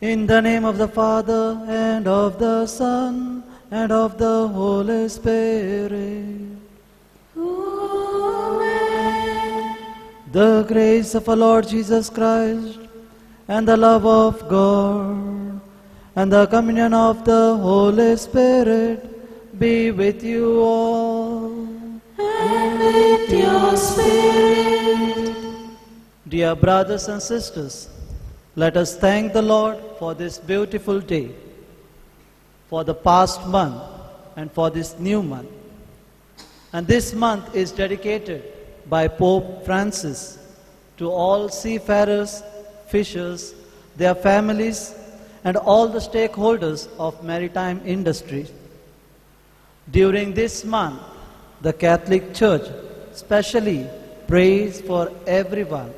In the name of the Father, and of the Son, and of the Holy Spirit. Amen. The grace of our Lord Jesus Christ, and the love of God, and the communion of the Holy Spirit be with you all. And with your spirit. Dear brothers and sisters, let us thank the Lord for this beautiful day, for the past month, and for this new month. And this month is dedicated by Pope Francis to all seafarers, fishers, their families, and all the stakeholders of maritime industry. During this month, the Catholic Church specially prays for everyone,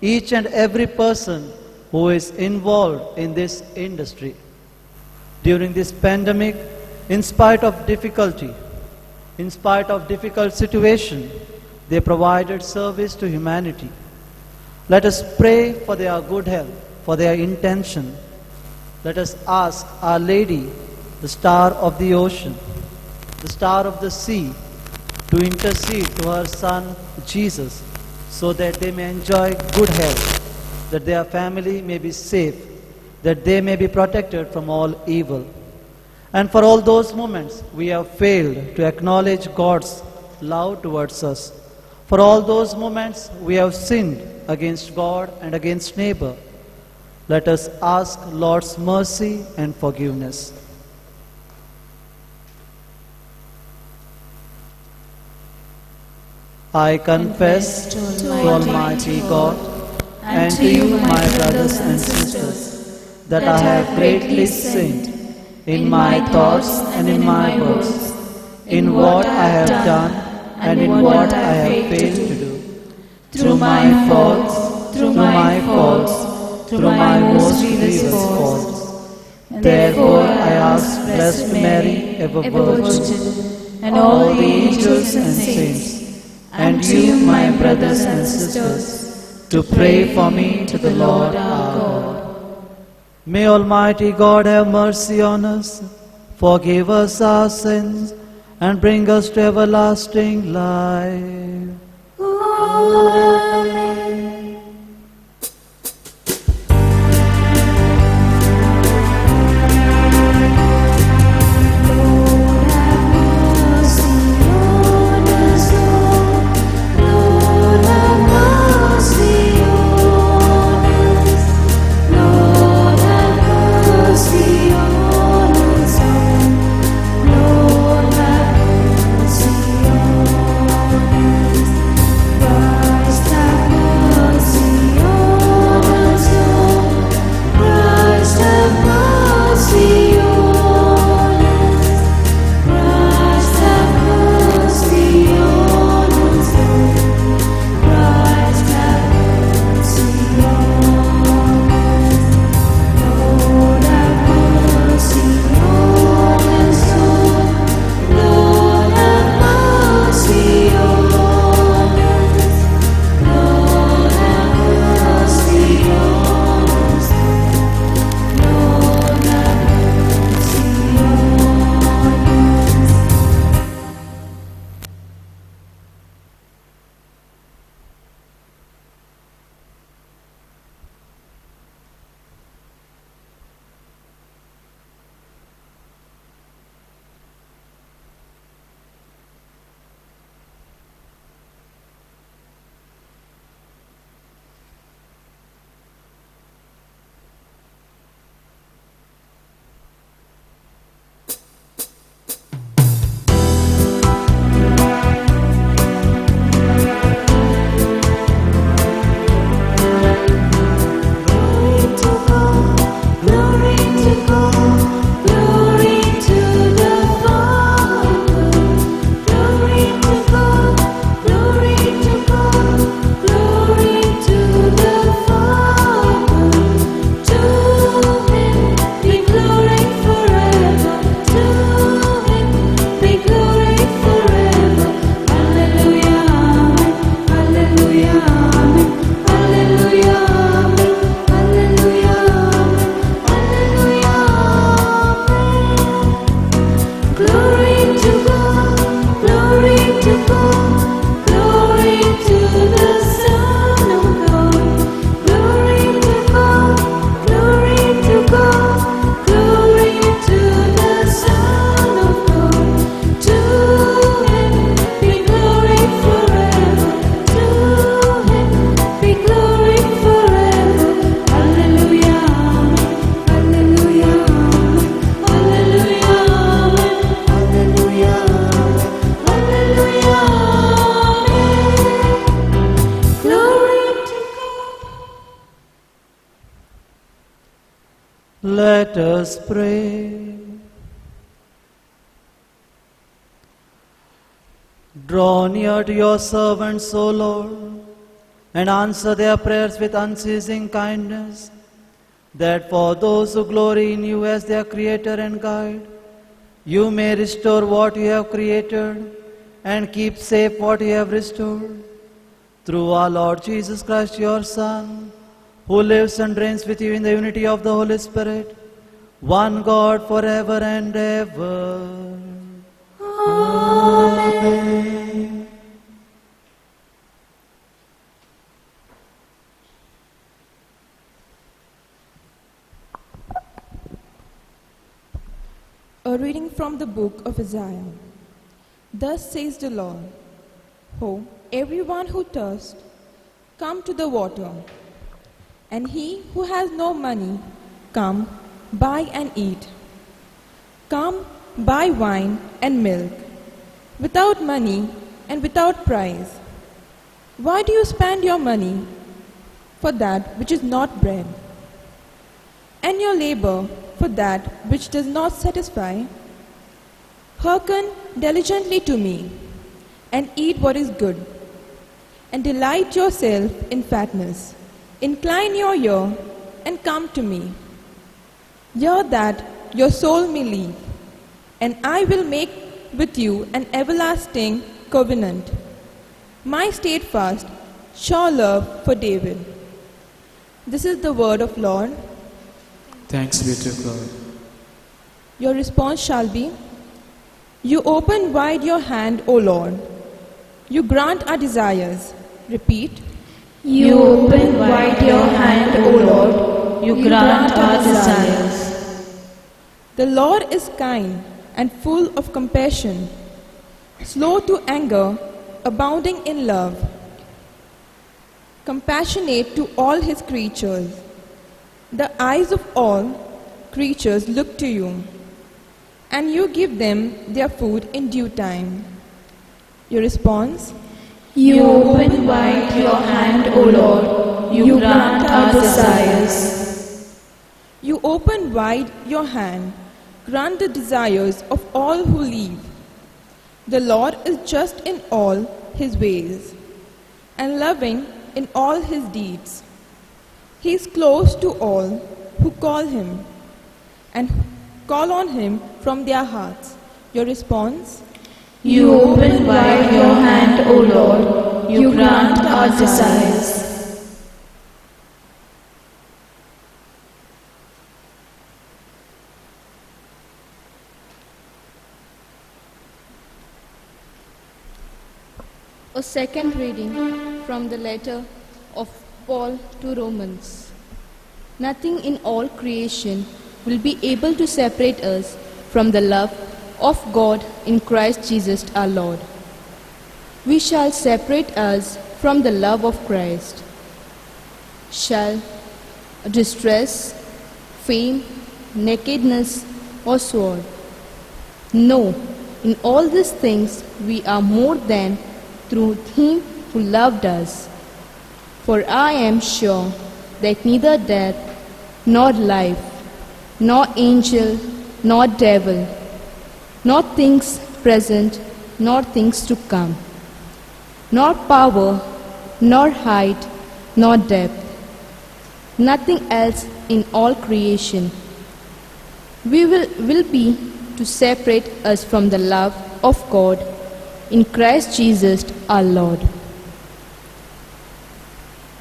each and every person who is involved in this industry. During this pandemic, in spite of difficulty, in spite of difficult situation, they provided service to humanity. Let us pray for their good health, for their intention. Let us ask Our Lady, the star of the ocean, the star of the sea, to intercede to her Son Jesus, so that they may enjoy good health, that their family may be safe, that they may be protected from all evil. And for all those moments we have failed to acknowledge God's love towards us, for all those moments we have sinned against God and against neighbor, let us ask Lord's mercy and forgiveness. I confess to Almighty God and to you, my brothers and sisters, that I have greatly sinned in my thoughts and in my words, in what I have done and in what I have failed to do. Through my faults, through my most grievous faults. Therefore I ask Blessed Mary, ever Virgin, and all the angels and saints, and you, my brothers and sisters, to pray for me to the Lord our God. May Almighty God have mercy on us, forgive us our sins, and bring us to everlasting life. Amen. Lord, have mercy on us, Lord. Lord, have mercy on us. Lord, have mercy on us, Lord. Lord, have mercy on us. Let us pray. Draw near to your servants, O Lord, and answer their prayers with unceasing kindness, that for those who glory in you as their Creator and Guide, you may restore what you have created and keep safe what you have restored. Through our Lord Jesus Christ, your Son, who lives and reigns with you in the unity of the Holy Spirit, one God forever and ever. Amen. A reading from the book of Isaiah. Thus says the Lord, Ho, everyone who thirsts, come to the water. And he who has no money, come, buy and eat. Come, buy wine and milk, without money and without price. Why do you spend your money for that which is not bread, and your labor for that which does not satisfy? Hearken diligently to me, and eat what is good, and delight yourself in fatness. Incline your ear, and come to me. Hear that your soul may live, and I will make with you an everlasting covenant, my steadfast, sure love for David. This is the word of Lord. Thanks be to God. Your response shall be, You open wide your hand, O Lord. You grant our desires. Repeat. You open wide your hand, O Lord. You grant our desires. The Lord is kind and full of compassion, slow to anger, abounding in love, compassionate to all his creatures. The eyes of all creatures look to you, and you give them their food in due time. Your response? You open wide your hand, O Lord. You grant our desires. You open wide your hand, grant the desires of all who live. The Lord is just in all his ways, and loving in all his deeds. He is close to all who call him, and call on him from their hearts. Your response? You open wide your hand, O Lord. You grant our desires. A second reading from the letter of Paul to Romans. Nothing in all creation will be able to separate us from the love of God in Christ Jesus our Lord. We shall separate us from the love of Christ. Shall distress, fame, nakedness, or sword? No, in all these things we are more than through him who loved us. For I am sure that neither death, nor life, nor angel, nor devil, nor things present, nor things to come, nor power, nor height, nor depth, nothing else in all creation will be to separate us from the love of God in Christ Jesus our Lord.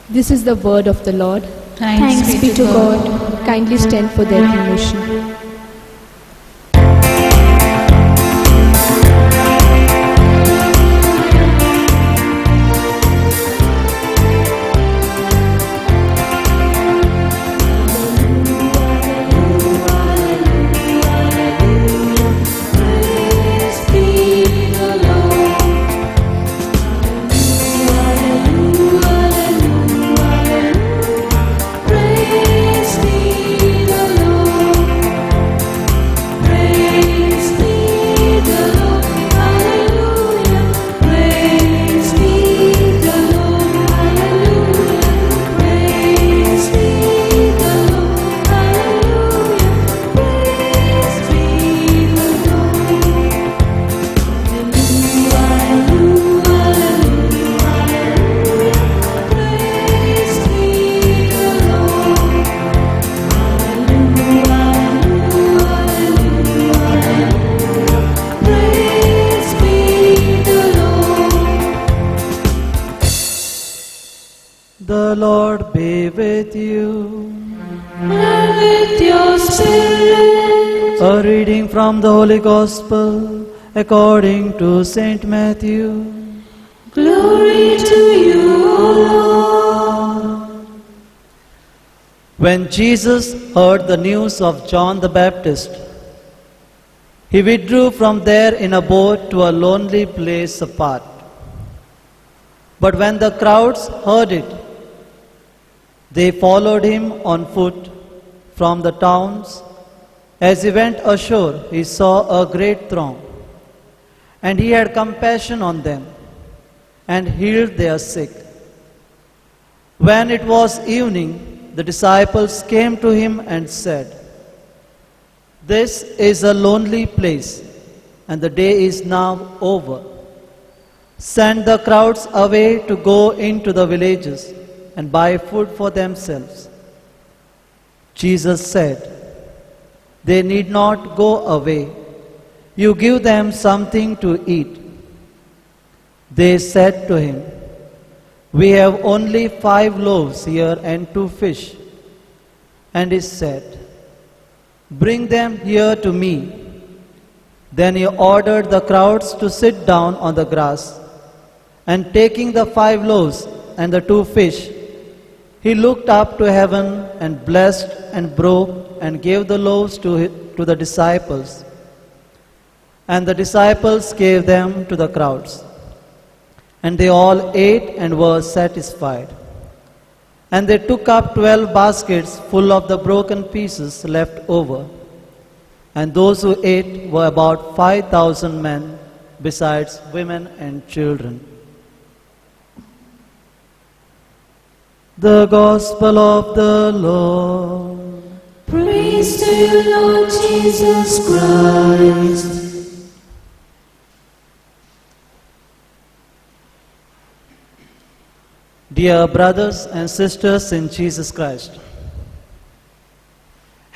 This is the word of the Lord. Thanks be to God. Kindly stand for their devotion. Praise be the Lord. The Lord be with you. And with your spirit. A reading from the Holy Gospel according to Saint Matthew. Glory to you, O Lord. When Jesus heard the news of John the Baptist, he withdrew from there in a boat to a lonely place apart. But when the crowds heard it, they followed him on foot from the towns. As he went ashore, he saw a great throng, and he had compassion on them and healed their sick. When it was evening, the disciples came to him and said, "This is a lonely place, and the day is now over. Send the crowds away to go into the villages and buy food for themselves." Jesus said, "They need not go away. You give them something to eat." They said to him, "We have only 5 loaves here and 2 fish." And he said, "Bring them here to me." Then he ordered the crowds to sit down on the grass, and taking the 5 loaves and the 2 fish, he looked up to heaven and blessed and broke and gave the loaves to the disciples, and the disciples gave them to the crowds. And they all ate and were satisfied. And they took up 12 baskets full of the broken pieces left over. And those who ate were about 5,000 men, besides women and children. The Gospel of the Lord. Praise to you, Lord Jesus Christ. Dear brothers and sisters in Jesus Christ,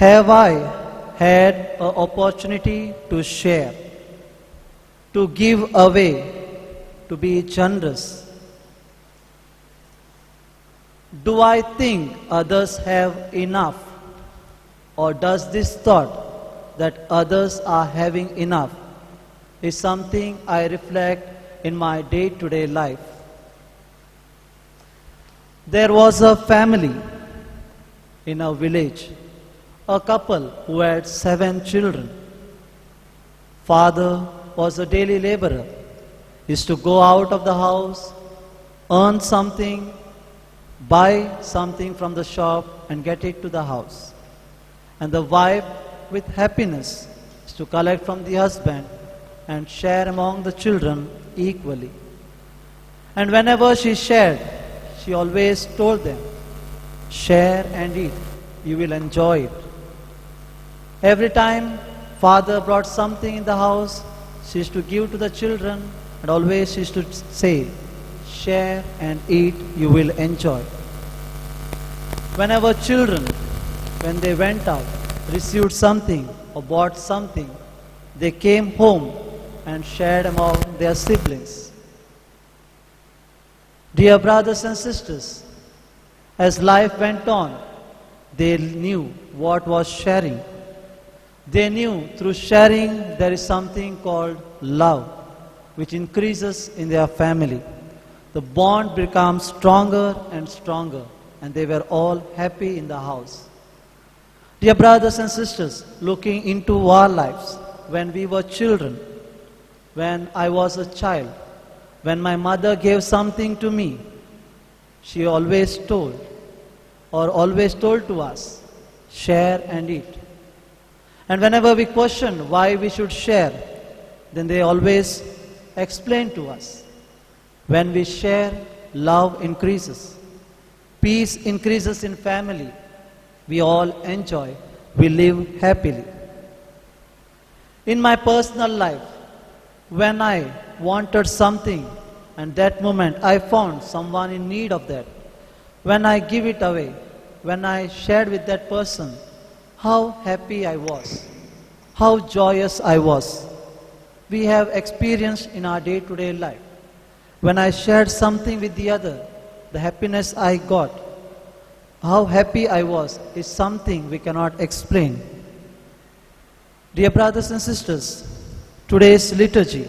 have I had an opportunity to share, to give away, to be generous? Do I think others have enough? Or does this thought that others are having enough is something I reflect in my day-to-day life? There was a family in a village, a couple who had 7 children. Father was a daily laborer, used to go out of the house, earn something, buy something from the shop and get it to the house. And the wife, with happiness, is to collect from the husband and share among the children equally. And whenever she shared, she always told them, "Share and eat, you will enjoy it." Every time father brought something in the house, she used to give to the children, and always she used to say, "Share and eat, you will enjoy." Whenever children, when they went out, received something or bought something, they came home and shared among their siblings. Dear brothers and sisters, as life went on, they knew what was sharing. They knew through sharing there is something called love, which increases in their family. The bond becomes stronger and stronger, and they were all happy in the house. Dear brothers and sisters, looking into our lives, when we were children, when I was a child, when my mother gave something to me, she always told to us, "Share and eat." And whenever we question why we should share, then they always explain to us, when we share, love increases, peace increases in family, we all enjoy, we live happily. In my personal life, when I wanted something and that moment I found someone in need of that, when I give it away, when I shared with that person, how happy I was, how joyous I was. We have experienced in our day-to-day life. When I shared something with the other, the happiness I got, how happy I was, is something we cannot explain. Dear brothers and sisters, today's liturgy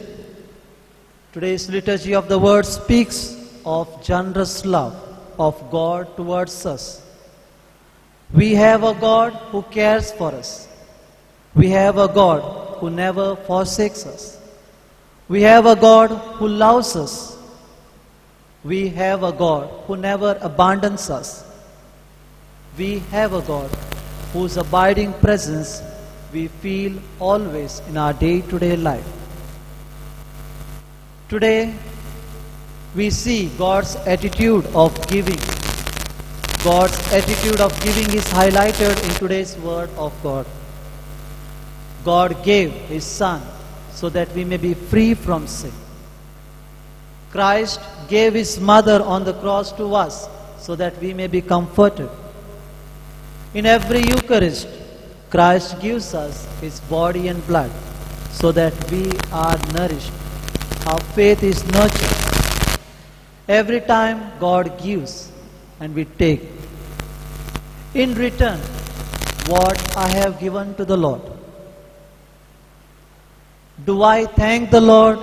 of the word speaks of generous love of God towards us. We have a God who cares for us. We have a God who never forsakes us. We have a God who loves us. We have a God who never abandons us. We have a God whose abiding presence we feel always in our day-to-day life. Today, we see God's attitude of giving. God's attitude of giving is highlighted in today's word of God. God gave His Son so that we may be free from sin. Christ gave His mother on the cross to us so that we may be comforted. In every Eucharist, Christ gives us His body and blood so that we are nourished. Our faith is nurtured. Every time God gives and we take. In return, what I have given to the Lord. Do I thank the Lord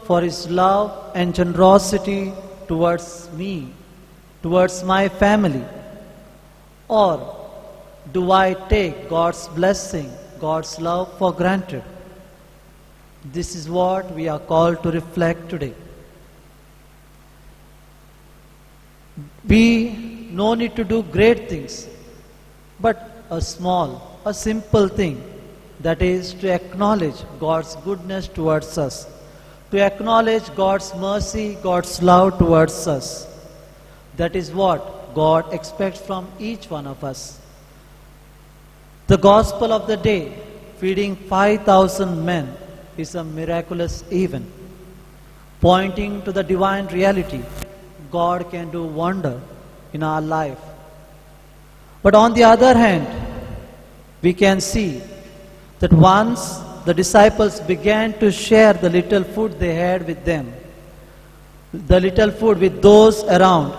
for His love and generosity towards me, towards my family? Or do I take God's blessing, God's love for granted? This is what we are called to reflect today. We no need to do great things, but a simple thing, that is to acknowledge God's goodness towards us, to acknowledge God's mercy, God's love towards us. That is what God expects from each one of us. The gospel of the day, feeding 5,000 men, is a miraculous event, pointing to the divine reality. God can do wonder in our life. But on the other hand, we can see that once the disciples began to share the little food they had with them, the little food with those around,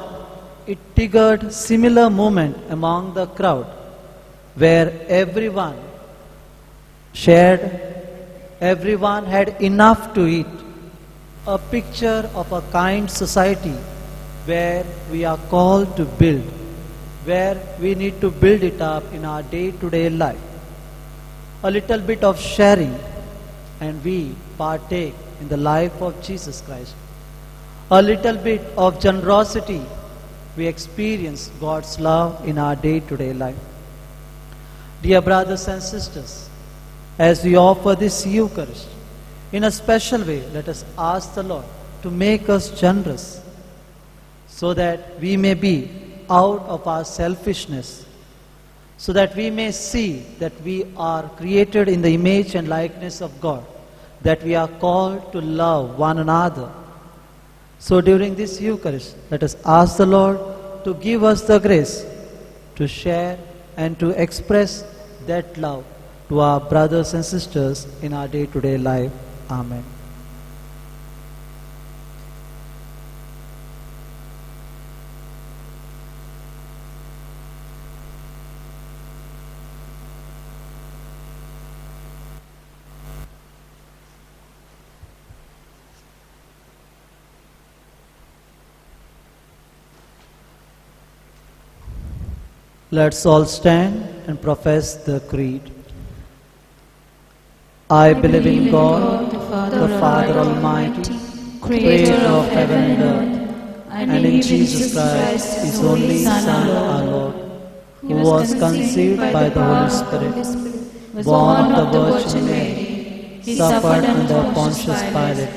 it triggered similar movement among the crowd, where everyone shared, everyone had enough to eat. A picture of a kind society where we are called to build, where we need to build it up in our day-to-day life. A little bit of sharing and we partake in the life of Jesus Christ. A little bit of generosity, we experience God's love in our day-to-day life. Dear brothers and sisters, as we offer this Eucharist, in a special way, let us ask the Lord to make us generous so that we may be out of our selfishness, so that we may see that we are created in the image and likeness of God, that we are called to love one another. So during this Eucharist, let us ask the Lord to give us the grace to share and to express that love to our brothers and sisters in our day-to-day life. Amen. Let's all stand and profess the creed. I believe in God, the Father Almighty, creator of heaven and earth, and in Jesus Christ, His only Son, our Lord, who was conceived by the Holy Spirit, born of the Virgin Mary, suffered under Pontius Pilate,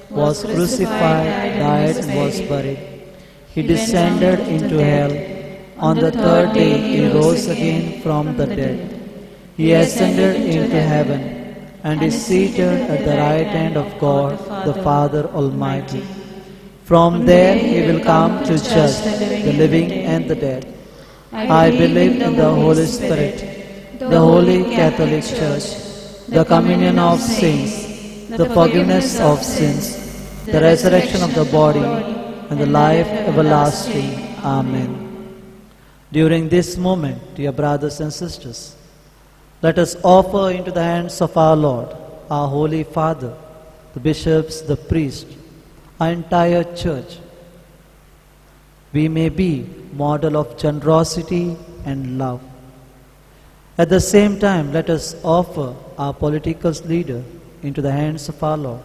was crucified, died, and was buried. He descended into hell. On the third day He rose again from the dead. He ascended into heaven and is seated at the right hand of God, the Father Almighty. From there He will come to judge the living and the dead. I believe in the Holy Spirit, the Holy Catholic Church, the communion of saints, the forgiveness of sins, the resurrection of the body, and the life everlasting. Amen. During this moment, dear brothers and sisters, let us offer into the hands of our Lord, our Holy Father, the bishops, the priests, our entire church. We may be model of generosity and love. At the same time, let us offer our political leader into the hands of our Lord,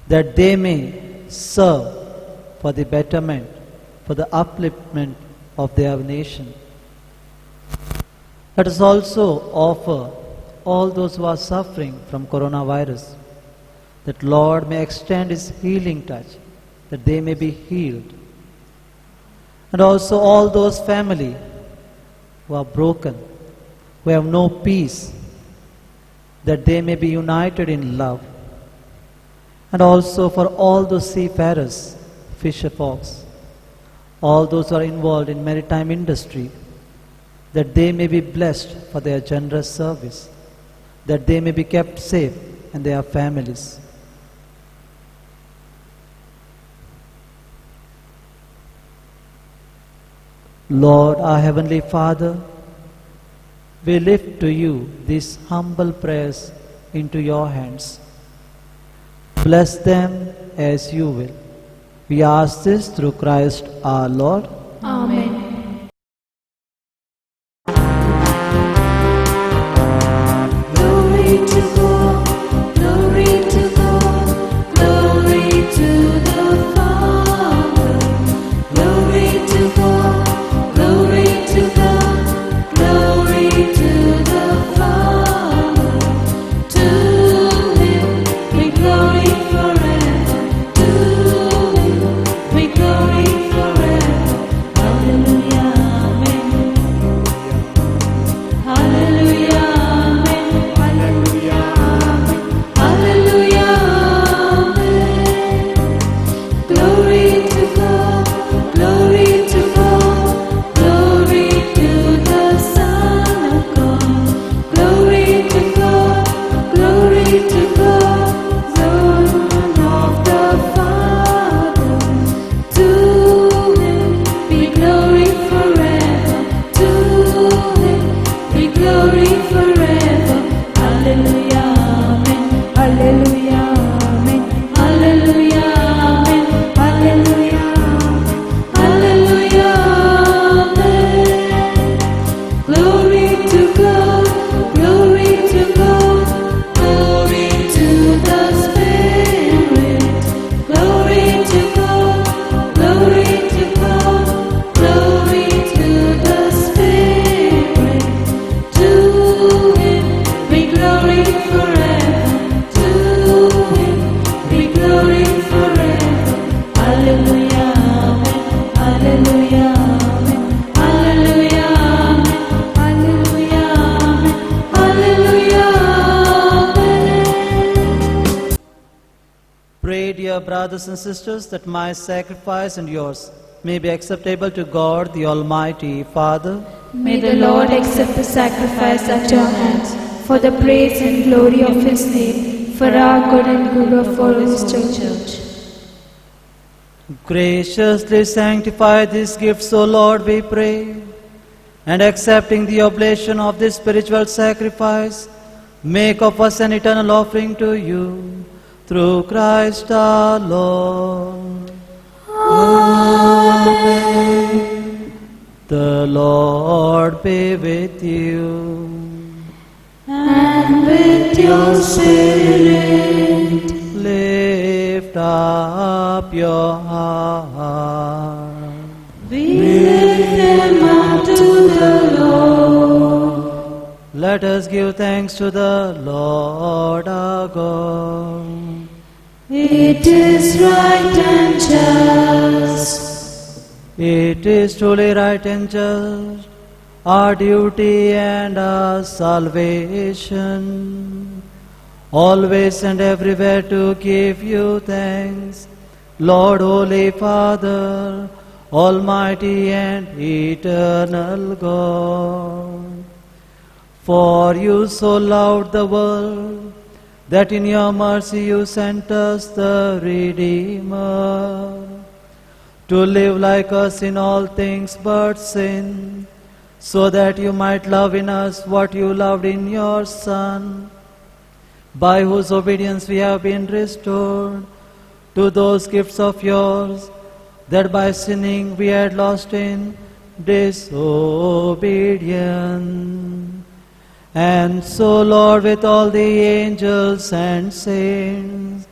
that they may serve for the betterment, for the upliftment of their nation. Let us also offer all those who are suffering from coronavirus, that Lord may extend His healing touch, that they may be healed. And also all those families who are broken, who have no peace, that they may be united in love. And also for all those seafarers, fisher folks, all those who are involved in maritime industry, that they may be blessed for their generous service, that they may be kept safe and their families. Lord, our Heavenly Father, we lift to you these humble prayers into your hands. Bless them as you will. We ask this through Christ our Lord. Amen. Glory to God, glory to God, glory to the Father. Glory to God, glory to God, glory to the Father. To Him we glory forever. To Him we glory forever. Hallelujah, amen. Hallelujah, amen. Hallelujah, amen. Hallelujah, amen. Glory to God, glory to God, glory to the Son of God. Glory to God, glory to God, Son of the Father. To Him be glory forever. To Him be glory forever. Hallelujah, amen. Hallelujah, amen. Hallelujah, amen. Hallelujah, hallelujah, amen. Glory to God, glory to God, glory to the Spirit. Glory to God, glory to God, glory to the Spirit. To Him be glory forever. To Him be glory forever. Hallelujah, amen. Hallelujah, amen. Hallelujah, amen. Hallelujah, amen. Hallelujah, amen. Pray, dear brothers and sisters, that my sacrifice and yours may be acceptable to God, the Almighty Father. May the Lord accept the sacrifice at your hands for the praise and glory of His name, for our good and good of all His church. Graciously sanctify these gifts, O Lord, we pray, and accepting the oblation of this spiritual sacrifice, make of us an eternal offering to you, through Christ our Lord. Amen. The Lord be with you. And with your spirit, Lift up your heart. we lift them up to the Lord. Let us give thanks to the Lord our God. It is right and just. It is truly right and just, our duty and our salvation, always and everywhere to give you thanks, Lord, Holy Father, Almighty and eternal God. For you so loved the world, that in your mercy you sent us the Redeemer, to live like us in all things but sin, so that you might love in us what you loved in your Son, by whose obedience we have been restored to those gifts of yours, that by sinning we had lost in disobedience. And so, Lord, with all the angels and saints,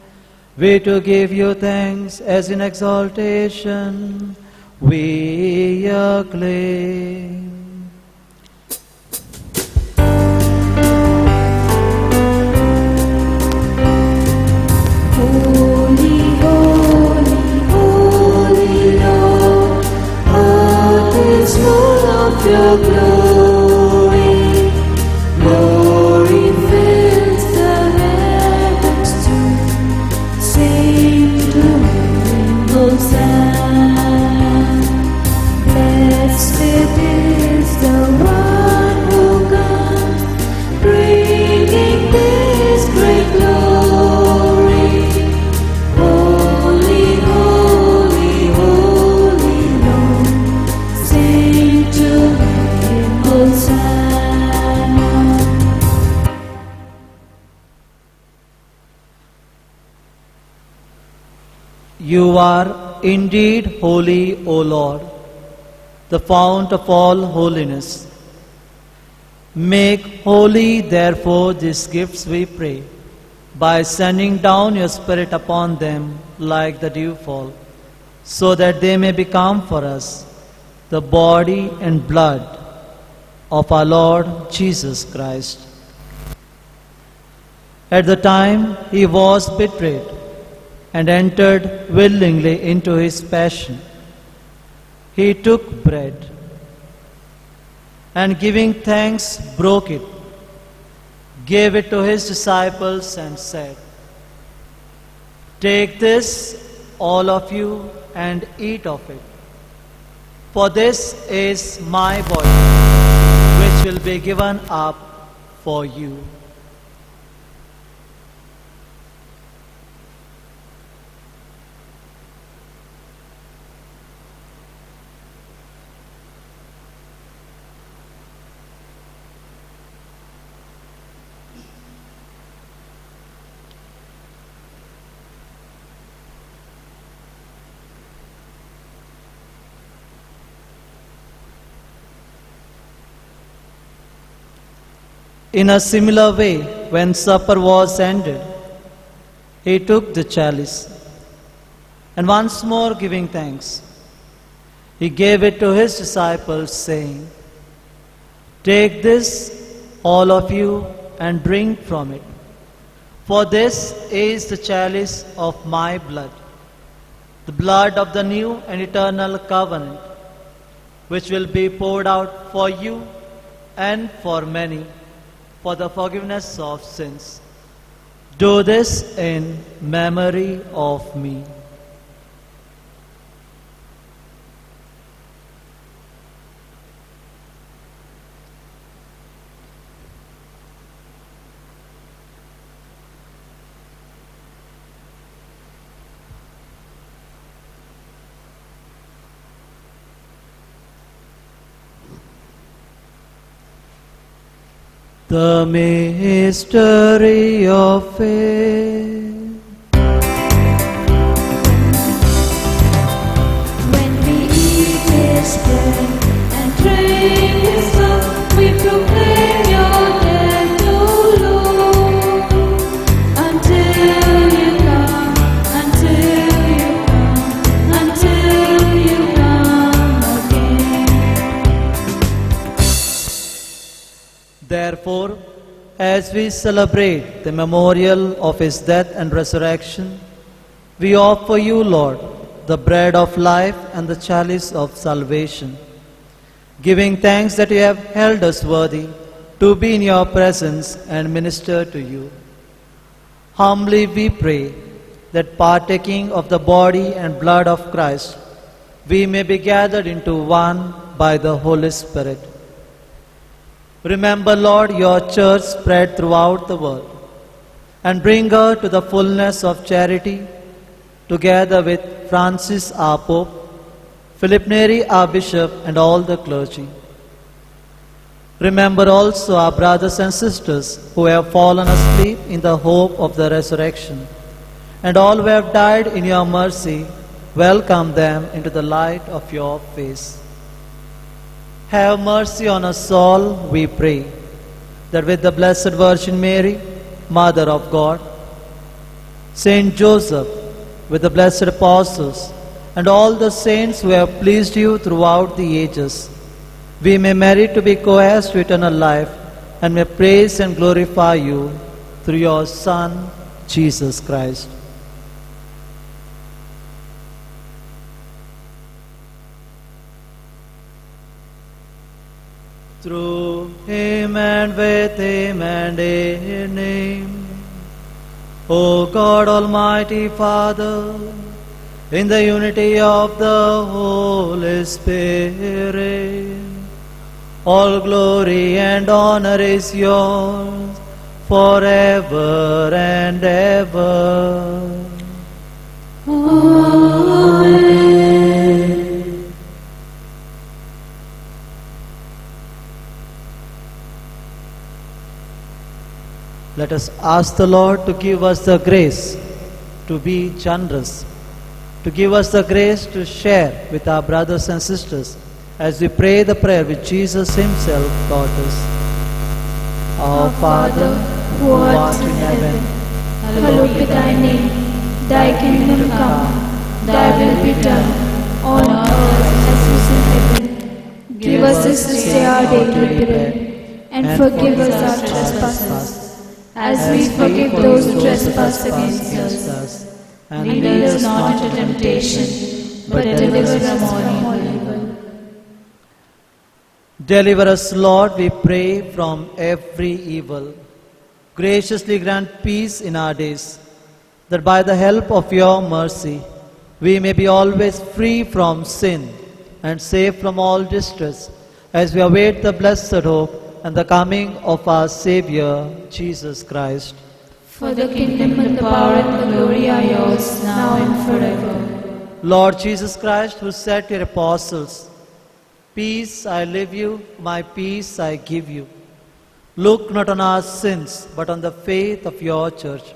we to give you thanks as in exaltation we acclaim. Holy, holy, holy Lord, earth is full of your glory. Glory fills the heavens too. Sing to him, Hosanna. Blessed is the one who comes, bringing this great glory. Holy, holy, holy Lord, sing to him, Hosanna. You are indeed holy, O Lord, the fount of all holiness. Make holy, therefore, these gifts, we pray, by sending down your Spirit upon them like the dewfall, so that they may become for us the body and blood of our Lord Jesus Christ. At the time he was betrayed and entered willingly into his passion, he took bread and giving thanks broke it, gave it to his disciples and said, "Take this, all of you, and eat of it. For this is my body, which will be given up for you." In a similar way, when supper was ended, he took the chalice, and once more giving thanks, he gave it to his disciples, saying, "Take this, all of you, and drink from it. For this is the chalice of my blood, the blood of the new and eternal covenant, which will be poured out for you and for many, for the forgiveness of sins. Do this in memory of me." The mystery of faith. When we eat His bread and drink His blood, we proclaim your death, O Lord, until you come, until you come, until you come again. Therefore, as we celebrate the memorial of his death and resurrection, we offer you, Lord, the bread of life and the chalice of salvation, giving thanks that you have held us worthy to be in your presence and minister to you. Humbly we pray that partaking of the body and blood of Christ, we may be gathered into one by the Holy Spirit. Remember, Lord, your church spread throughout the world, and bring her to the fullness of charity, together with Francis our Pope, Philip Neri, our bishop, and all the clergy. Remember also our brothers and sisters who have fallen asleep in the hope of the resurrection, and all who have died in your mercy, welcome them into the light of your face. Have mercy on us all, we pray, that with the Blessed Virgin Mary, Mother of God, Saint Joseph, with the blessed apostles, and all the saints who have pleased you throughout the ages, we may merit to be co-heirs to eternal life, and may praise and glorify you through your Son, Jesus Christ. Through him and with him and in him, O God Almighty Father, in the unity of the Holy Spirit, all glory and honor is yours forever and ever. Let us ask the Lord to give us the grace to be generous, to give us the grace to share with our brothers and sisters as we pray the prayer which Jesus himself taught us. Our Father, who art in heaven, hallowed be thy name. Thy kingdom come, thy will be done, on earth as it is in heaven. Give us this day our daily bread, and forgive us our trespasses, as we forgive those who trespass against us. And lead us not into temptation, but deliver us from all evil. Deliver us, Lord, we pray, from every evil. Graciously grant peace in our days, that by the help of your mercy we may be always free from sin and safe from all distress, as we await the blessed hope and the coming of our Saviour, Jesus Christ. For the kingdom and the power and the glory are yours, now and forever. Lord Jesus Christ, who said to your apostles, "Peace I leave you, my peace I give you," look not on our sins, but on the faith of your church,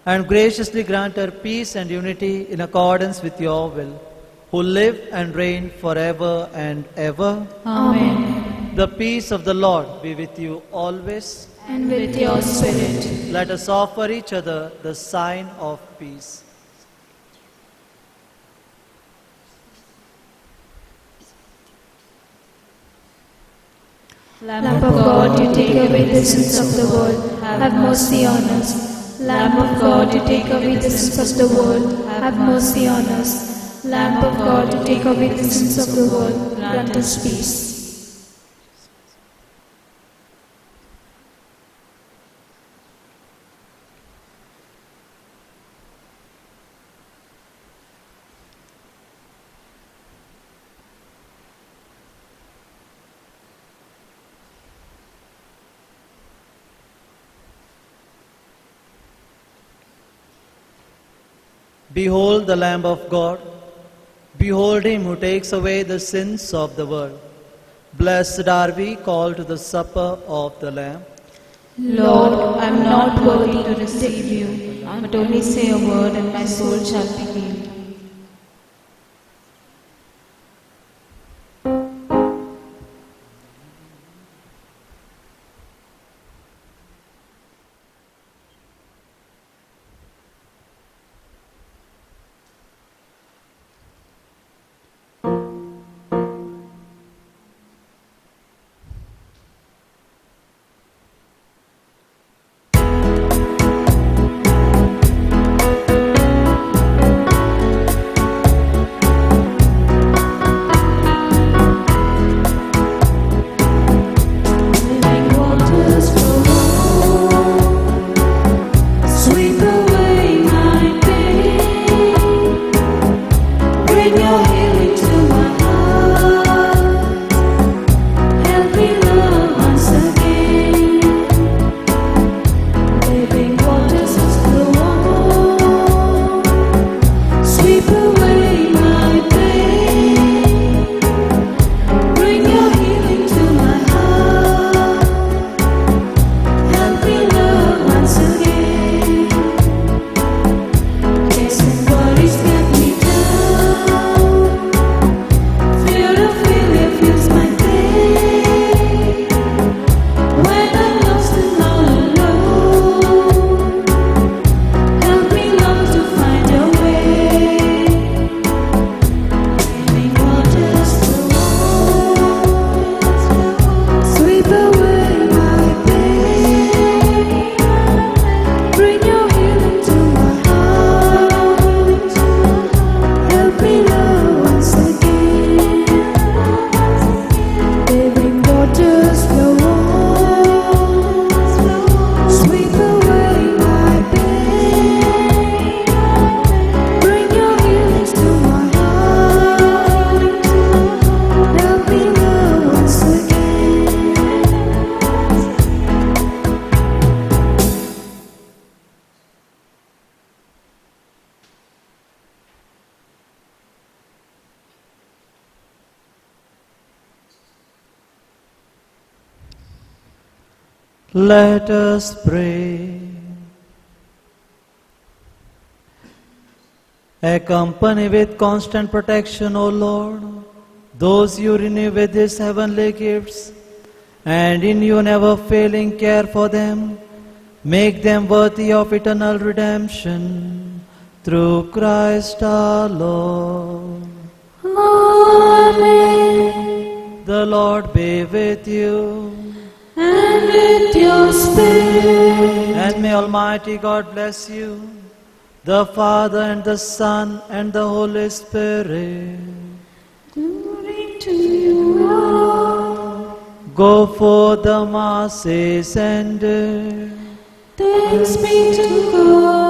and graciously grant her peace and unity in accordance with your will, who live and reign forever and ever. Amen. The peace of the Lord be with you always. And with your spirit. Let us offer each other the sign of peace. Lamb of God, you take away the sins of the world, have mercy on us. Lamb of God, you take away the sins of the world, have mercy on us. Lamb of God, you take away the sins of the world, grant us peace. Behold the Lamb of God. Behold him who takes away the sins of the world. Blessed are we called to the supper of the Lamb. Lord, I am not worthy to receive you, but only say a word and my soul shall be healed. Let us pray. Accompany with constant protection, O Lord, those you renew with these heavenly gifts, and in your never failing care for them, make them worthy of eternal redemption through Christ our Lord. Amen. The Lord be with you. And with your spirit. And may Almighty God bless you, the Father and the Son and the Holy Spirit. Glory to you, Lord. Go forth the masses and Thanks be to God.